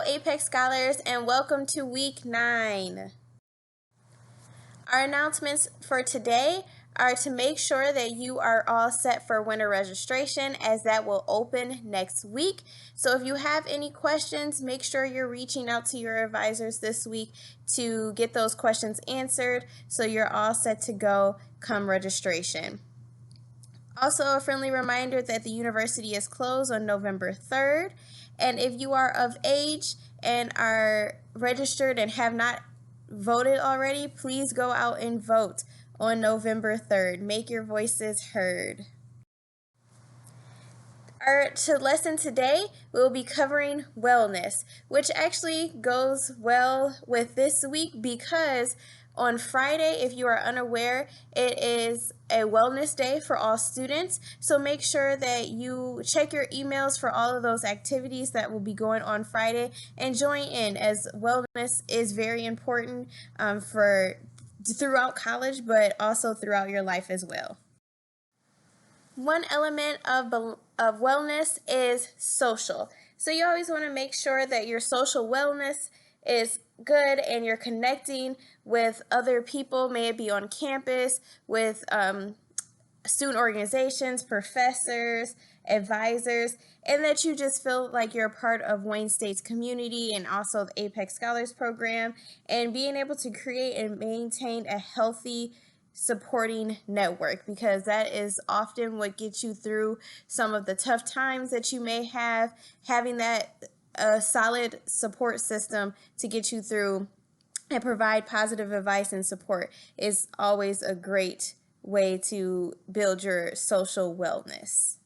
Apex Scholars, and welcome to week 9. Our announcements for today are to make sure that you are all set for winter registration, as that will open next week. So if you have any questions, make sure you're reaching out to your advisors this week to get those questions answered so you're all set to go come registration. Also, a friendly reminder that the university is closed on November 3rd. And if you are of age and are registered and have not voted already, please go out and vote on November 3rd. Make your voices heard. Our lesson today, we'll be covering wellness, which actually goes well with this week because on Friday, if you are unaware, it is a wellness day for all students. So make sure that you check your emails for all of those activities that will be going on Friday and join in, as wellness is very important for throughout college, but also throughout your life as well. One element of wellness is social. So you always want to make sure that your social wellness is good and you're connecting with other people, may it be on campus, with student organizations, professors, advisors, and that you just feel like you're a part of Wayne State's community and also the Apex Scholars Program, and being able to create and maintain a healthy supporting network, because that is often what gets you through some of the tough times that you may have. Having that solid support system to get you through and provide positive advice and support is always a great way to build your social wellness.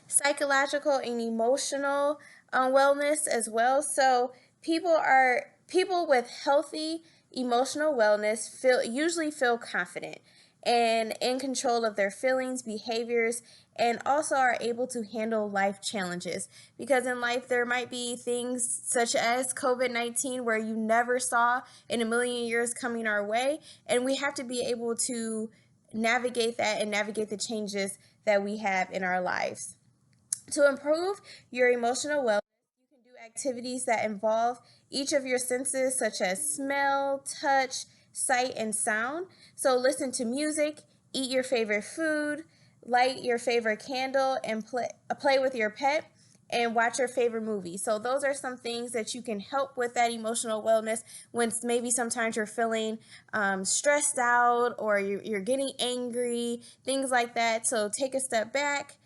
Psychological and emotional wellness as well. So people with healthy emotional wellness usually feel confident and in control of their feelings, behaviors, and also are able to handle life challenges. Because in life, there might be things such as COVID-19 where you never saw in a million years coming our way, and we have to be able to navigate that and navigate the changes that we have in our lives. To improve your emotional wellness, you can do activities that involve each of your senses, such as smell, touch, sight, and sound. So listen to music, eat your favorite food, light your favorite candle, and play with your pet, and watch your favorite movie. So those are some things that you can help with that emotional wellness when maybe sometimes you're feeling stressed out or you're getting angry, things like that. So take a step back,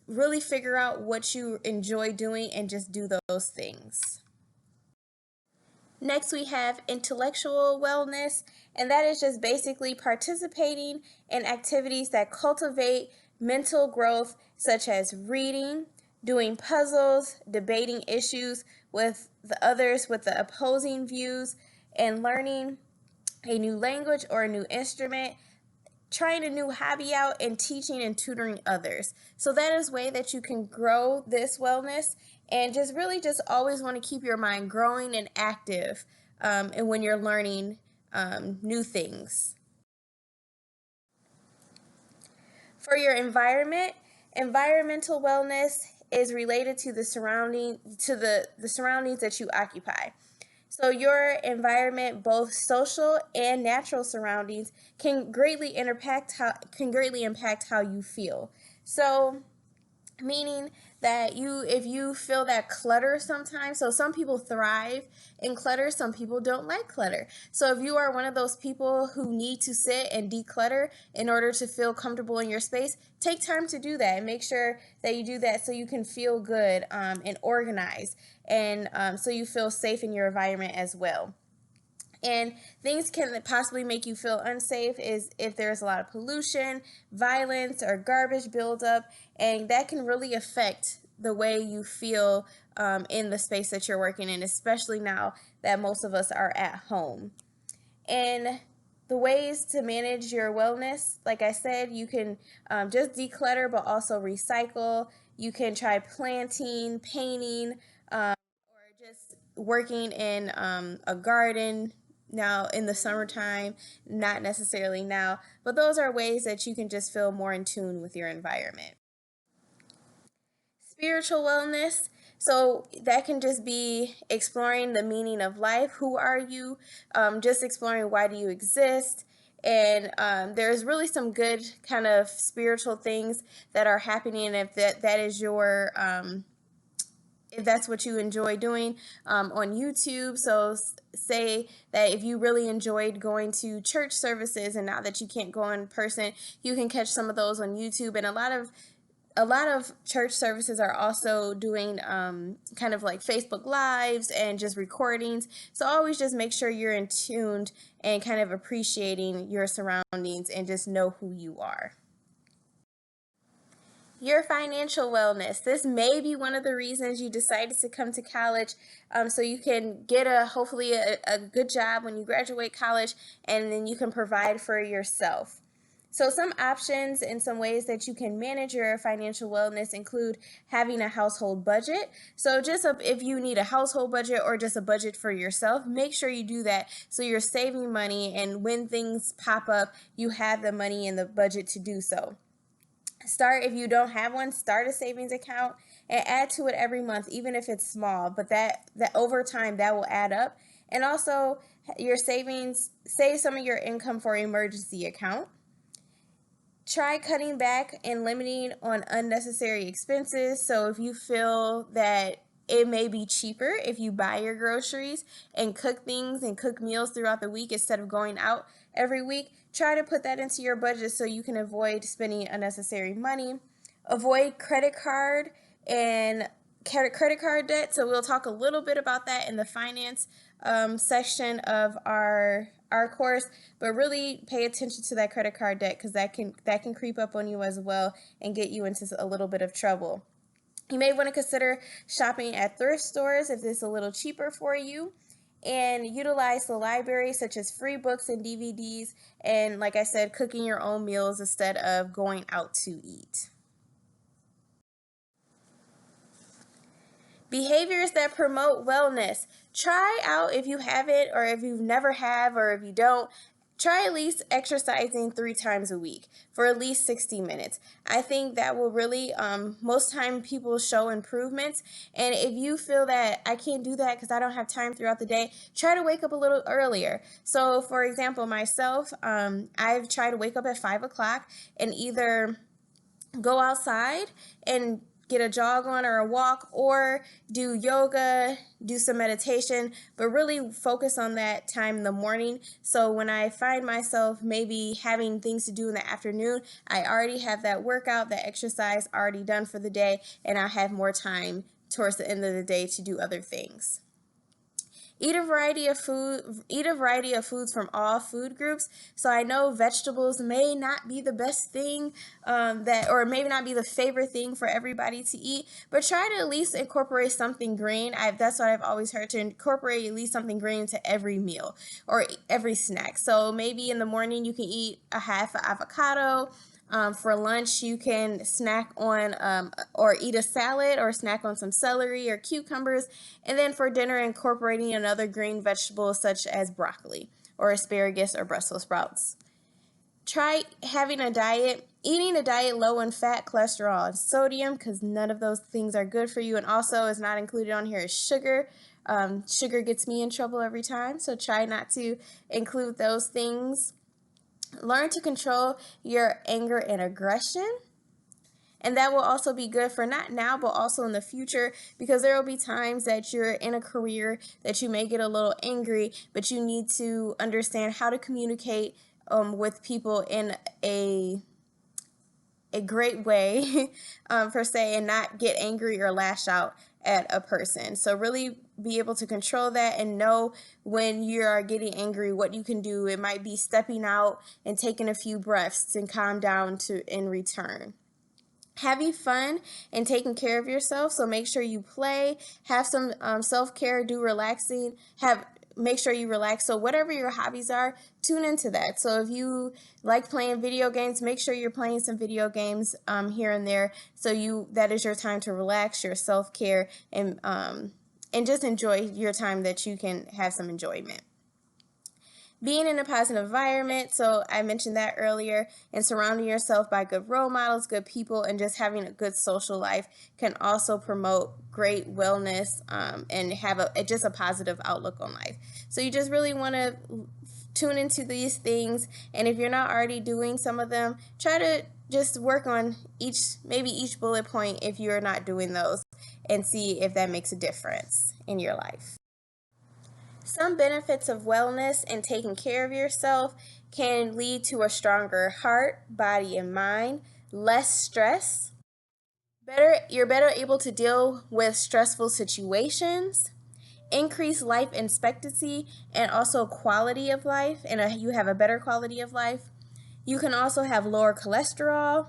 really figure out what you enjoy doing and just do those things. Next, we have intellectual wellness, and that is just basically participating in activities that cultivate mental growth, such as reading, doing puzzles, debating issues with the others with the opposing views, and learning a new language or a new instrument, trying a new hobby out, and teaching and tutoring others. So that is a way that you can grow this wellness, and just really just always want to keep your mind growing and active and when you're learning new things. For your environmental wellness is related to the surroundings that you occupy. So your environment, both social and natural surroundings, can greatly impact how you feel. So meaning that if you feel that clutter sometimes, so some people thrive in clutter, some people don't like clutter. So if you are one of those people who need to sit and declutter in order to feel comfortable in your space, take time to do that and make sure that you do that so you can feel good and organized, and so you feel safe in your environment as well. And things can possibly make you feel unsafe is if there's a lot of pollution, violence, or garbage buildup, and that can really affect the way you feel in the space that you're working in, especially now that most of us are at home. And the ways to manage your wellness, like I said, you can just declutter but also recycle. You can try planting, painting, or just working in a garden now in the summertime, not necessarily now, but those are ways that you can just feel more in tune with your environment. Spiritual wellness. So that can just be exploring the meaning of life. Who are you? Just exploring why do you exist? And there's really some good kind of spiritual things that are happening. If that is your if that's what you enjoy doing on YouTube. So say that if you really enjoyed going to church services and now that you can't go in person, you can catch some of those on YouTube. And a lot of church services are also doing kind of like Facebook Lives and just recordings. So always just make sure you're in tuned and kind of appreciating your surroundings and just know who you are. Your financial wellness. This may be one of the reasons you decided to come to college, so you can get hopefully a good job when you graduate college, and then you can provide for yourself. So some options and some ways that you can manage your financial wellness include having a household budget. So if you need a household budget or just a budget for yourself, make sure you do that so you're saving money, and when things pop up, you have the money in the budget to do so. If you don't have one, start a savings account and add to it every month, even if it's small, but that over time that will add up. And also your savings, save some of your income for emergency account. Try cutting back and limiting on unnecessary expenses. So if you feel that it may be cheaper if you buy your groceries and cook things and cook meals throughout the week instead of going out every week, try to put that into your budget so you can avoid spending unnecessary money. Avoid credit card debt. So we'll talk a little bit about that in the finance section of our course, but really pay attention to that credit card debt because that can creep up on you as well and get you into a little bit of trouble. You may want to consider shopping at thrift stores if it's a little cheaper for you, and utilize the library such as free books and DVDs, and like I said, cooking your own meals instead of going out to eat. Behaviors that promote wellness. Try out, if you haven't, or if you've never have, or if you don't, try at least exercising 3 times a week for at least 60 minutes. I think that will really, most time people show improvements. And if you feel that I can't do that because I don't have time throughout the day, try to wake up a little earlier. So for example, myself, I've tried to wake up at 5 o'clock and either go outside and get a jog on or a walk, or do yoga, do some meditation, but really focus on that time in the morning. So when I find myself maybe having things to do in the afternoon, I already have that workout, that exercise already done for the day, and I have more time towards the end of the day to do other things. Eat a variety of foods from all food groups. So I know vegetables may not be the best thing or maybe not be the favorite thing for everybody to eat, but try to at least incorporate something green. That's what I've always heard, to incorporate at least something green into every meal or every snack. So maybe in the morning you can eat a half an avocado. For lunch, you can snack on or eat a salad or snack on some celery or cucumbers. And then for dinner, incorporating another green vegetable such as broccoli or asparagus or Brussels sprouts. Try eating a diet low in fat, cholesterol, and sodium, because none of those things are good for you. And also is not included on here is sugar. Sugar gets me in trouble every time, so try not to include those things. Learn to control your anger and aggression. And that will also be good for not now, but also in the future, because there will be times that you're in a career that you may get a little angry, but you need to understand how to communicate with people in a great way, per se, and not get angry or lash out at a person. So really be able to control that and know when you are getting angry what you can do. It might be stepping out and taking a few breaths and calm down in return. Having fun and taking care of yourself. So make sure you play, have some self-care, do relaxing, make sure you relax. So whatever your hobbies are, tune into that. So if you like playing video games, make sure you're playing some video games here and there. So that is your time to relax, your self-care, and just enjoy your time that you can have some enjoyment. Being in a positive environment, so I mentioned that earlier, and surrounding yourself by good role models, good people, and just having a good social life can also promote great wellness, and have just a positive outlook on life. So you just really want to tune into these things, and if you're not already doing some of them, try to just work on maybe each bullet point if you're not doing those, and see if that makes a difference in your life. Some benefits of wellness and taking care of yourself can lead to a stronger heart, body, and mind, less stress. You're better able to deal with stressful situations, increase life expectancy, and also quality of life, and you have a better quality of life. You can also have lower cholesterol,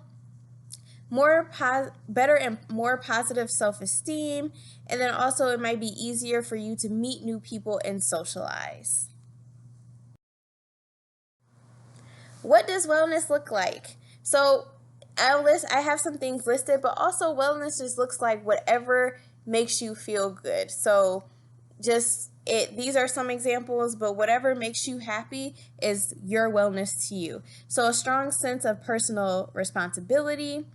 better and more positive self-esteem, and then also it might be easier for you to meet new people and socialize. What does wellness look like? So I have some things listed, but also wellness just looks like whatever makes you feel good. So these are some examples, but whatever makes you happy is your wellness to you. So a strong sense of personal responsibility,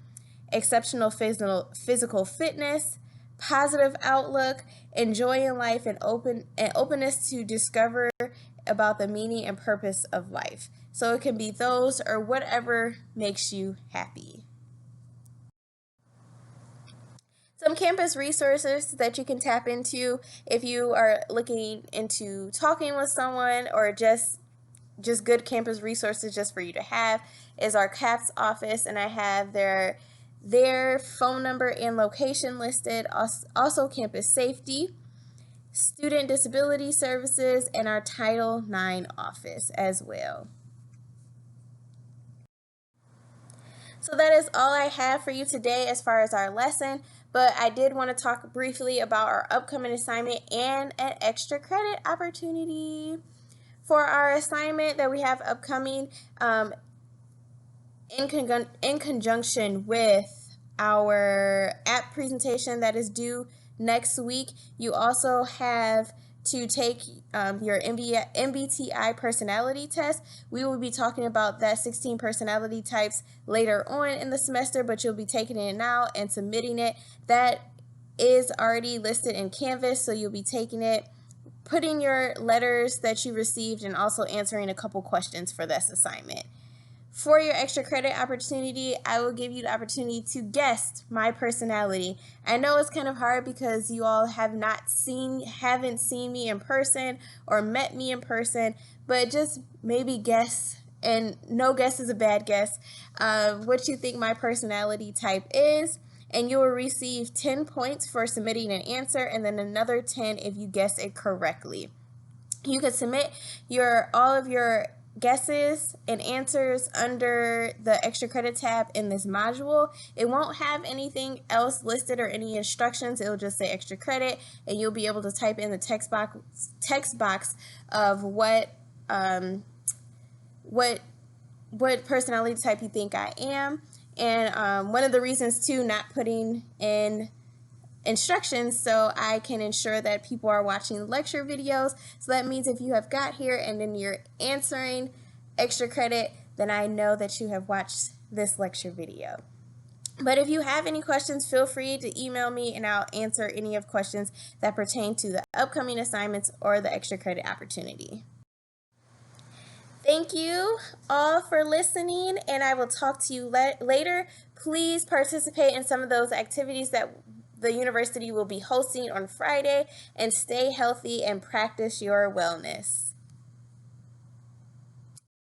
exceptional physical fitness, positive outlook, enjoying life, and openness to discover about the meaning and purpose of life. So it can be those or whatever makes you happy. Some campus resources that you can tap into if you are looking into talking with someone, or just good campus resources just for you to have, is our CAPS office, and I have their phone number and location listed. Also campus safety, student disability services, and our Title IX office as well. So that is all I have for you today as far as our lesson, but I did want to talk briefly about our upcoming assignment and an extra credit opportunity. For our assignment that we have upcoming, in conjunction with our app presentation that is due next week, you also have to take your MBTI personality test. We will be talking about that 16 personality types later on in the semester, but you'll be taking it now and submitting it. That is already listed in Canvas, so you'll be taking it, putting your letters that you received, and also answering a couple questions for this assignment. For your extra credit opportunity, I will give you the opportunity to guess my personality. I know it's kind of hard because you all haven't seen me in person or met me in person, but just maybe guess, and no guess is a bad guess, what you think my personality type is. And you will receive 10 points for submitting an answer, and then another 10 if you guess it correctly. You can submit all of your guesses and answers under the extra credit tab in this module. It won't have anything else listed or any instructions. It'll just say extra credit, and you'll be able to type in the text box of what personality type you think I am. And one of the reasons too, not putting in instructions, so I can ensure that people are watching lecture videos. So that means if you have got here and then you're answering extra credit, then I know that you have watched this lecture video. But if you have any questions, feel free to email me and I'll answer any of questions that pertain to the upcoming assignments or the extra credit opportunity. Thank you all for listening, and I will talk to you later. Please participate in some of those activities that the university will be hosting on Friday, and stay healthy and practice your wellness.